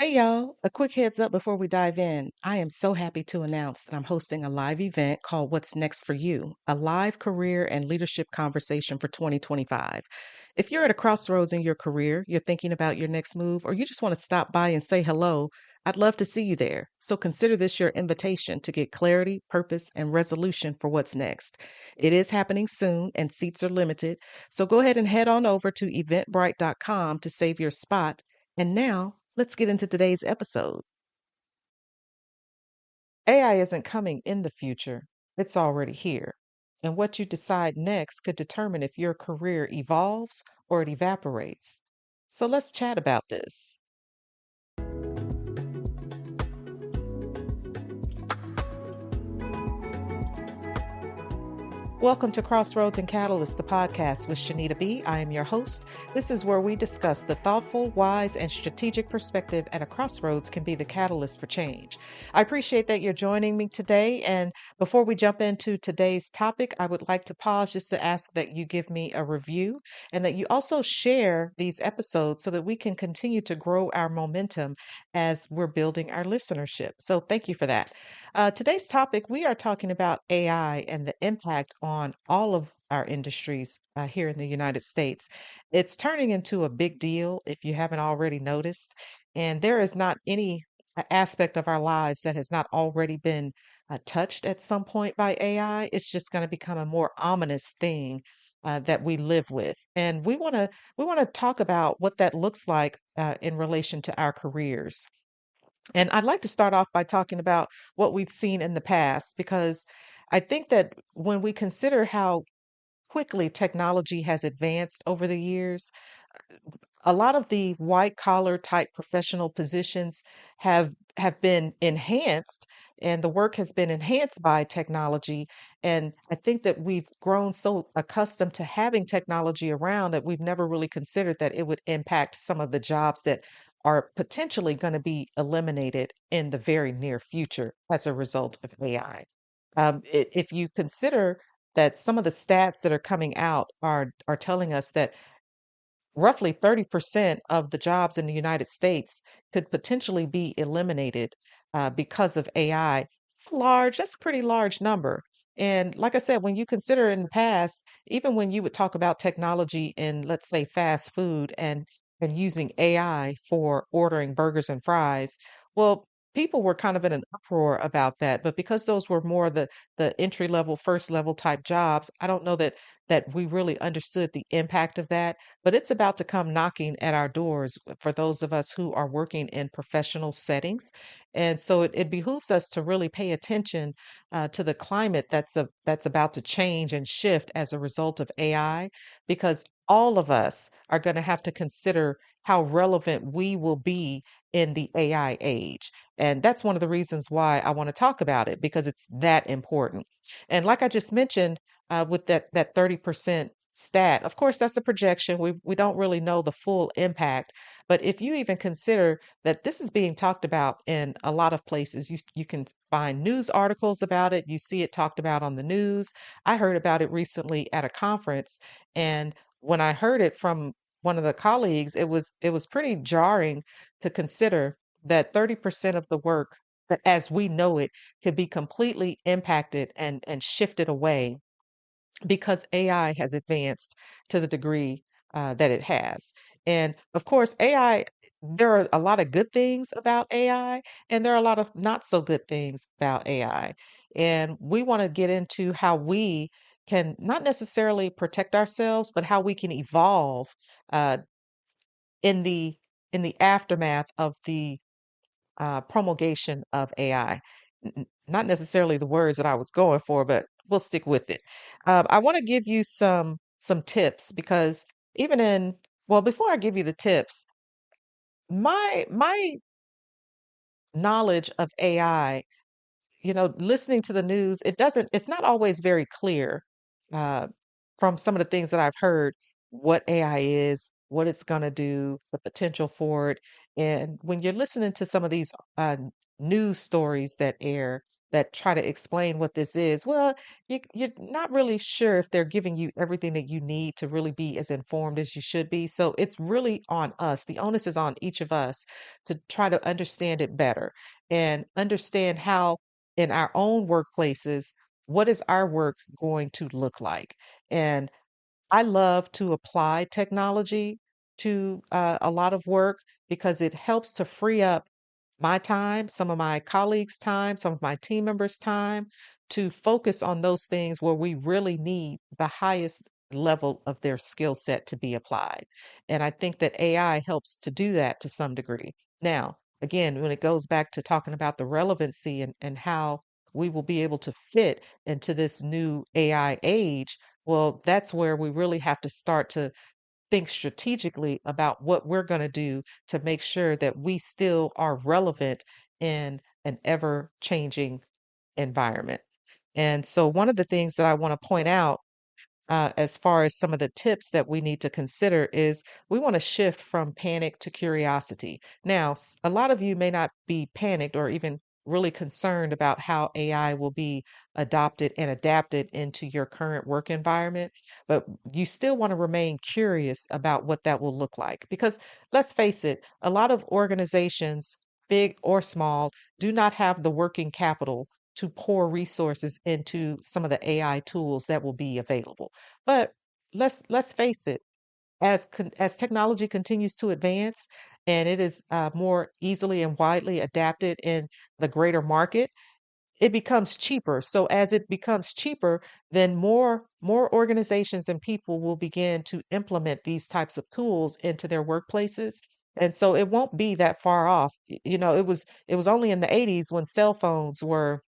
Hey y'all, a quick heads up before we dive in. I am so happy to announce that I'm hosting a live event called What's Next for You, a live career and leadership conversation for 2025. If you're at a crossroads in your career, you're thinking about your next move, or you just want to stop by and say hello, I'd love to see you there. So consider this your invitation to get clarity, purpose, and resolution for what's next. It is happening soon and seats are limited. So go ahead and head on over to eventbrite.com to save your spot. And now, let's get into today's episode. AI isn't coming in the future, it's already here. And what you decide next could determine if your career evolves or it evaporates. So let's chat about this. Welcome to Crossroads and Catalyst, the podcast with Shanita B. I am your host. This is where we discuss the thoughtful, wise, and strategic perspective at a crossroads can be the catalyst for change. I appreciate that you're joining me today. And before we jump into today's topic, I would like to pause just to ask that you give me a review and that you also share these episodes so that we can continue to grow our momentum as we're building our listenership. So thank you for that. Today's topic, we are talking about AI and the impact on all of our industries here in the United States. It's turning into a big deal if you haven't already noticed. And there is not any aspect of our lives that has not already been touched at some point by AI. It's just going to become a more ominous thing. That we live with, and we want to talk about what that looks like in relation to our careers. And I'd like to start off by talking about what we've seen in the past, because I think that when we consider how quickly technology has advanced over the years, a lot of the white collar type professional positions have been enhanced, and the work has been enhanced by technology. And I think that we've grown so accustomed to having technology around that we've never really considered that it would impact some of the jobs that are potentially going to be eliminated in the very near future as a result of AI. If you consider that some of the stats that are coming out are telling us that roughly 30% of the jobs in the United States could potentially be eliminated because of AI. It's large, that's a pretty large number. And like I said, when you consider in the past, even when you would talk about technology in, let's say, fast food and using AI for ordering burgers and fries, well, people were kind of in an uproar about that. But because those were more the entry level, first level type jobs, I don't know that we really understood the impact of that, but it's about to come knocking at our doors for those of us who are working in professional settings. And so it behooves us to really pay attention to the climate that's about to change and shift as a result of AI, because all of us are going to have to consider how relevant we will be in the AI age. And that's one of the reasons why I want to talk about it, because it's that important. And like I just mentioned, with that 30% stat. Of course, that's a projection. We don't really know the full impact, but if you even consider that this is being talked about in a lot of places, you can find news articles about it. You see it talked about on the news. I heard about it recently at a conference, and when I heard it from one of the colleagues, it was pretty jarring to consider that 30% of the work that as we know it could be completely impacted and shifted away because AI has advanced to the degree that it has. And of course, AI, there are a lot of good things about AI, and there are a lot of not so good things about AI. And we want to get into how we can not necessarily protect ourselves, but how we can evolve uh, in the aftermath of the promulgation of AI. Not necessarily the words that I was going for, but we'll stick with it. I want to give you some tips, because even in well, before I give you the tips, my knowledge of AI, listening to the news, it's not always very clear uh, from some of the things that I've heard what AI is, what it's going to do, the potential for it. And when you're listening to some of these news stories that air, that try to explain what this is, well, you're not really sure if they're giving you everything that you need to really be as informed as you should be. So it's really on us. The onus is on each of us to try to understand it better and understand how in our own workplaces, what is our work going to look like? And I love to apply technology to a lot of work because it helps to free up my time, some of my colleagues' time, some of my team members' time to focus on those things where we really need the highest level of their skill set to be applied. And I think that AI helps to do that to some degree. Now, again, when it goes back to talking about the relevancy and how we will be able to fit into this new AI age, well, that's where we really have to start to think strategically about what we're going to do to make sure that we still are relevant in an ever changing environment. And so, one of the things that I want to point out as far as some of the tips that we need to consider is we want to shift from panic to curiosity. Now, a lot of you may not be panicked or even really concerned about how AI will be adopted and adapted into your current work environment, but you still want to remain curious about what that will look like. Because let's face it, a lot of organizations, big or small, do not have the working capital to pour resources into some of the AI tools that will be available. But let's face it, as technology continues to advance and it is more easily and widely adapted in the greater market, it becomes cheaper. So as it becomes cheaper, then more organizations and people will begin to implement these types of tools into their workplaces. And so it won't be that far off. It was only in the 80s when cell phones were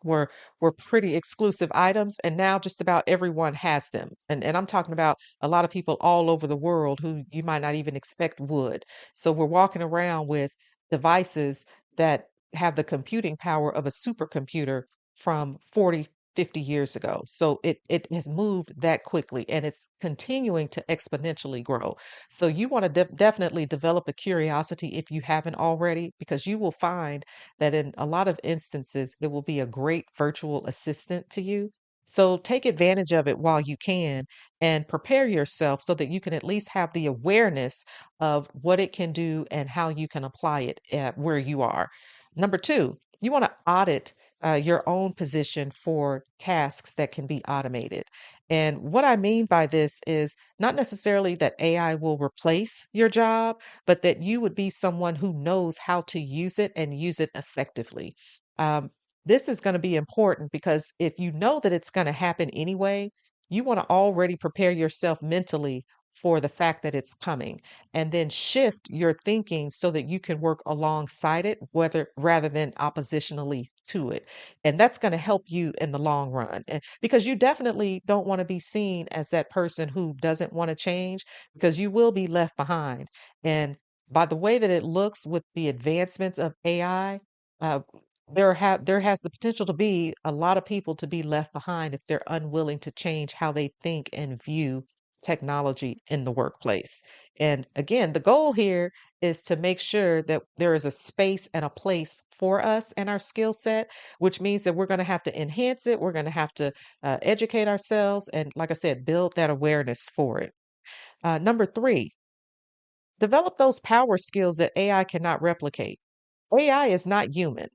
were pretty exclusive items, and now just about everyone has them. And I'm talking about a lot of people all over the world who you might not even expect would. So we're walking around with devices that have the computing power of a supercomputer from 40, 50 years ago. So it has moved that quickly and it's continuing to exponentially grow. So you want to definitely develop a curiosity if you haven't already, because you will find that in a lot of instances, it will be a great virtual assistant to you. So take advantage of it while you can and prepare yourself so that you can at least have the awareness of what it can do and how you can apply it at where you are. Number two, you want to audit your own position for tasks that can be automated. And what I mean by this is not necessarily that AI will replace your job, but that you would be someone who knows how to use it and use it effectively. Um, this is going to be important because if you know that it's going to happen anyway, you want to already prepare yourself mentally for the fact that it's coming and then shift your thinking so that you can work alongside it, whether rather than oppositionally to it. And that's going to help you in the long run. Because you definitely don't want to be seen as that person who doesn't want to change, because you will be left behind. And by the way that it looks with the advancements of AI, uh, there has the potential to be a lot of people to be left behind if they're unwilling to change how they think and view technology in the workplace. And again, the goal here is to make sure that there is a space and a place for us and our skill set, which means that we're going to have to enhance it. We're going to have to educate ourselves and, like I said, build that awareness for it. Number three, develop those power skills that AI cannot replicate. AI is not human.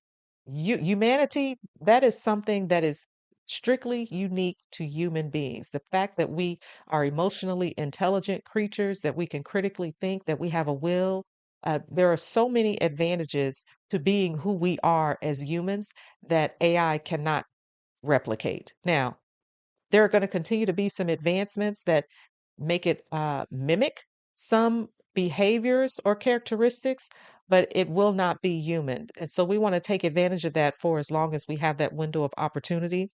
Humanity, that is something that is strictly unique to human beings. The fact that we are emotionally intelligent creatures, that we can critically think, that we have a will. There are so many advantages to being who we are as humans that AI cannot replicate. Now, there are going to continue to be some advancements that make it mimic some behaviors or characteristics, but it will not be human. And so we want to take advantage of that for as long as we have that window of opportunity.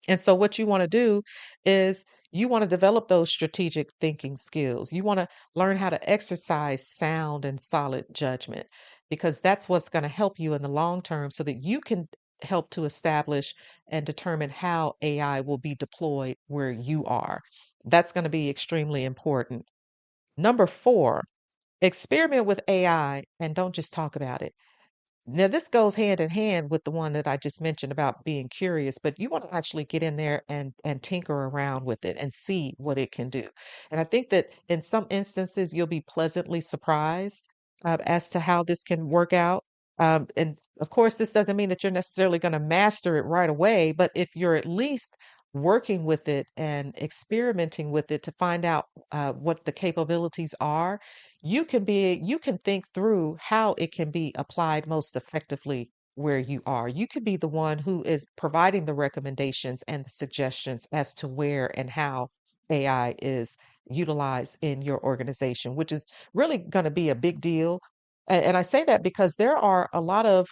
And so, what you want to do is you want to develop those strategic thinking skills. You want to learn how to exercise sound and solid judgment, because that's what's going to help you in the long term so that you can help to establish and determine how AI will be deployed where you are. That's going to be extremely important. Number four, experiment with AI and don't just talk about it. Now, this goes hand in hand with the one that I just mentioned about being curious, but you want to actually get in there and tinker around with it and see what it can do. And I think that in some instances, you'll be pleasantly surprised as to how this can work out. And of course, this doesn't mean that you're necessarily going to master it right away, but if you're at least working with it and experimenting with it to find out what the capabilities are, you can think through how it can be applied most effectively where you are. You could be the one who is providing the recommendations and the suggestions as to where and how AI is utilized in your organization, which is really going to be a big deal. And I say that because there are a lot of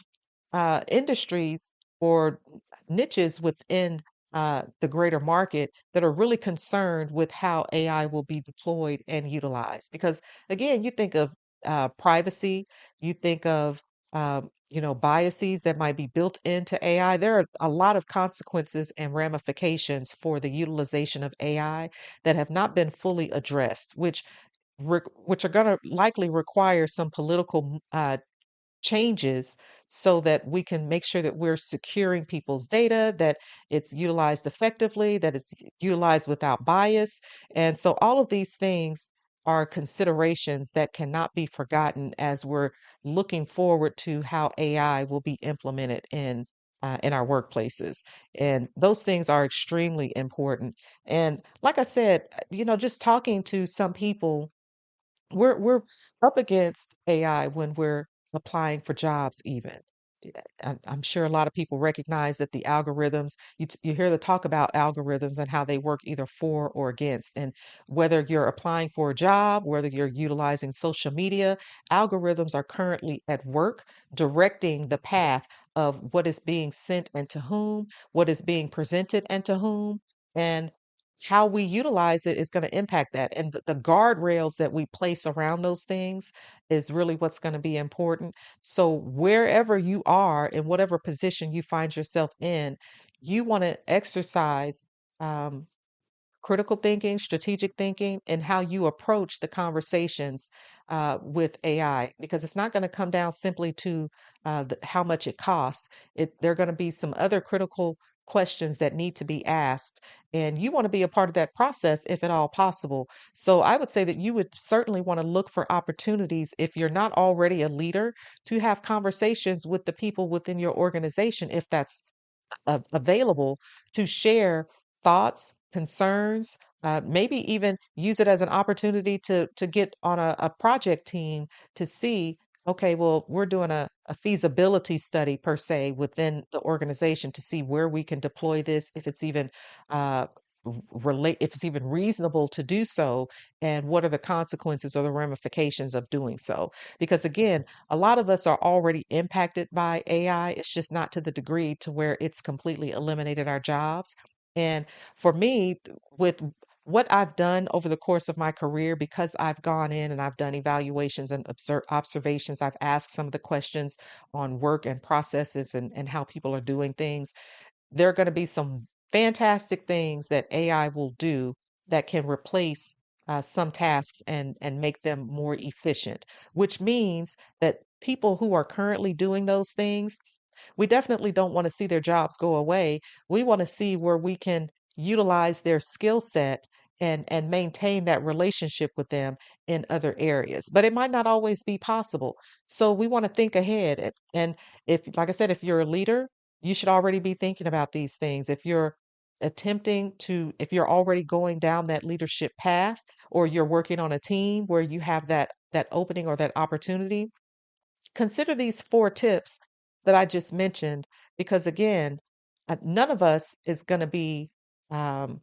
industries or niches within the greater market that are really concerned with how AI will be deployed and utilized. Because again, you think of privacy, you think of biases that might be built into AI. There are a lot of consequences and ramifications for the utilization of AI that have not been fully addressed, which are going to likely require some political changes so that we can make sure that we're securing people's data, that it's utilized effectively, that it's utilized without bias. And so all of these things are considerations that cannot be forgotten as we're looking forward to how AI will be implemented in our workplaces. And those things are extremely important. And like I said, just talking to some people, we're up against AI when we're applying for jobs even. I'm sure a lot of people recognize that the algorithms, you hear the talk about algorithms and how they work either for or against. And whether you're applying for a job, whether you're utilizing social media, algorithms are currently at work directing the path of what is being sent and to whom, what is being presented and to whom. And how we utilize it is going to impact that. And the guardrails that we place around those things is really what's going to be important. So, wherever you are, in whatever position you find yourself in, you want to exercise um, critical thinking, strategic thinking, and how you approach the conversations with AI, because it's not going to come down simply to how much it costs. There are going to be some other critical questions that need to be asked, and you want to be a part of that process if at all possible. So I would say that you would certainly want to look for opportunities if you're not already a leader to have conversations with the people within your organization, if that's available, to share thoughts, concerns, maybe even use it as an opportunity to get on a project team to see, okay, well, we're doing a feasibility study per se within the organization to see where we can deploy this, if it's even uh, relate, if it's even reasonable to do so, and what are the consequences or the ramifications of doing so. Because again, a lot of us are already impacted by AI. It's just not to the degree to where it's completely eliminated our jobs. And for me, with what I've done over the course of my career, because I've gone in and I've done evaluations and observations, I've asked some of the questions on work and processes and how people are doing things. There are going to be some fantastic things that AI will do that can replace some tasks and make them more efficient, which means that people who are currently doing those things, we definitely don't want to see their jobs go away. We want to see where we can utilize their skill set and maintain that relationship with them in other areas. But it might not always be possible. So we want to think ahead. And if, like I said, if you're a leader, you should already be thinking about these things. If you're already going down that leadership path, or you're working on a team where you have that opening or that opportunity, consider these four tips that I just mentioned, because again, none of us is going to be um,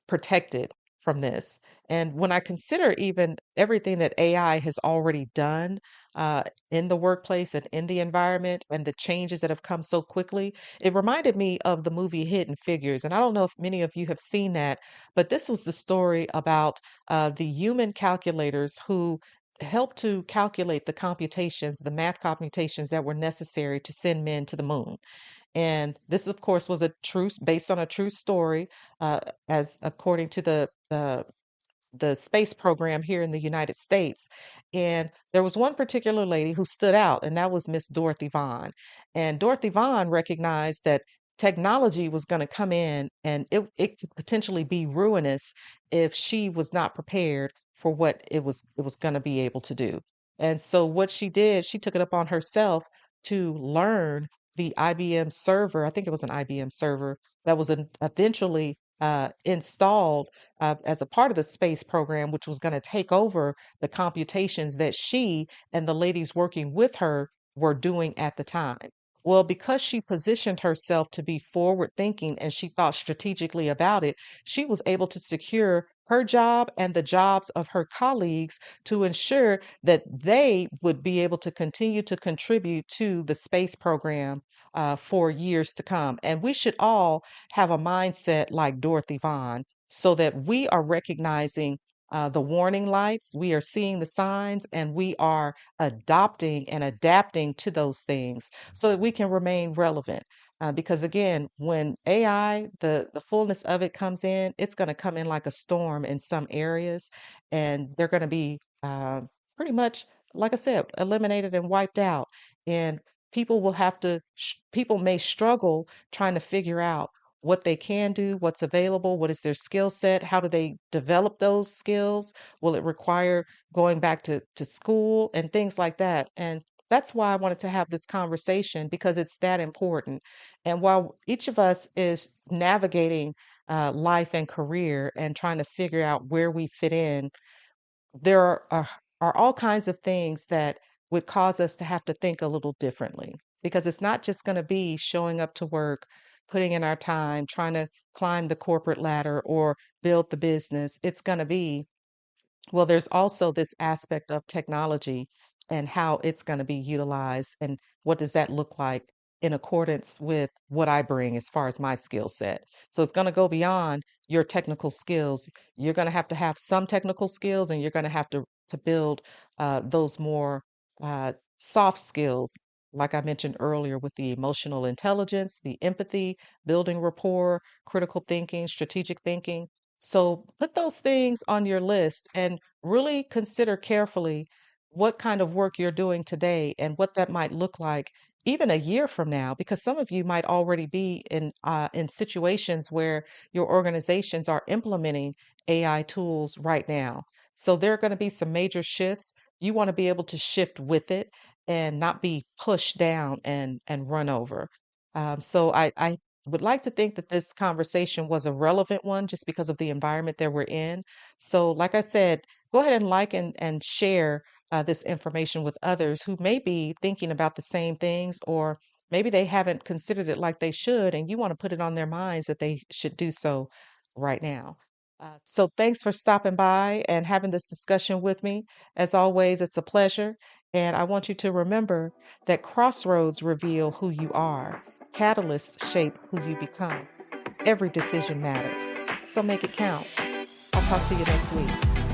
protected from this. And when I consider even everything that AI has already done in the workplace and in the environment, and the changes that have come so quickly, it reminded me of the movie Hidden Figures. And I don't know if many of you have seen that, but this was the story about the human calculators who helped to calculate the computations, the math computations that were necessary to send men to the moon. And this, of course, was based on a true story, as according to the space program here in the United States. And there was one particular lady who stood out, and that was Miss Dorothy Vaughan. And Dorothy Vaughan recognized that technology was going to come in and it could potentially be ruinous if she was not prepared for what it was going to be able to do. And so what she did, she took it upon herself to learn the IBM server. I think it was an IBM server that was eventually installed as a part of the space program, which was going to take over the computations that she and the ladies working with her were doing at the time. Well, because she positioned herself to be forward thinking and she thought strategically about it, she was able to secure her job and the jobs of her colleagues to ensure that they would be able to continue to contribute to the space program for years to come. And we should all have a mindset like Dorothy Vaughan so that we are recognizing the warning lights, we are seeing the signs, and we are adopting and adapting to those things so that we can remain relevant. Because again, when AI, the fullness of it comes in, it's going to come in like a storm in some areas, and they're going to be pretty much, like I said, eliminated and wiped out. And people may struggle trying to figure out what they can do, what's available, what is their skill set, how do they develop those skills? Will it require going back to school and things like that? And that's why I wanted to have this conversation because it's that important. And while each of us is navigating life and career and trying to figure out where we fit in, there are all kinds of things that would cause us to have to think a little differently because it's not just going to be showing up to work, putting in our time, trying to climb the corporate ladder or build the business. It's going to be well, there's also this aspect of technology and how it's going to be utilized, and what does that look like in accordance with what I bring as far as my skill set. So it's going to go beyond your technical skills. You're going to have some technical skills, and you're going to have to build those more soft skills, like I mentioned earlier, with the emotional intelligence, the empathy, building rapport, critical thinking, strategic thinking. So put those things on your list and really consider carefully what kind of work you're doing today and what that might look like even a year from now, because some of you might already be in situations where your organizations are implementing AI tools right now. So there are going to be some major shifts. You want to be able to shift with it and not be pushed down and run over. So I would like to think that this conversation was a relevant one just because of the environment that we're in. So, like I said, go ahead and like and share this information with others who may be thinking about the same things, or maybe they haven't considered it like they should, and you want to put it on their minds that they should do so right now. So, thanks for stopping by and having this discussion with me. As always, it's a pleasure. And I want you to remember that crossroads reveal who you are. Catalysts shape who you become. Every decision matters. So make it count. I'll talk to you next week.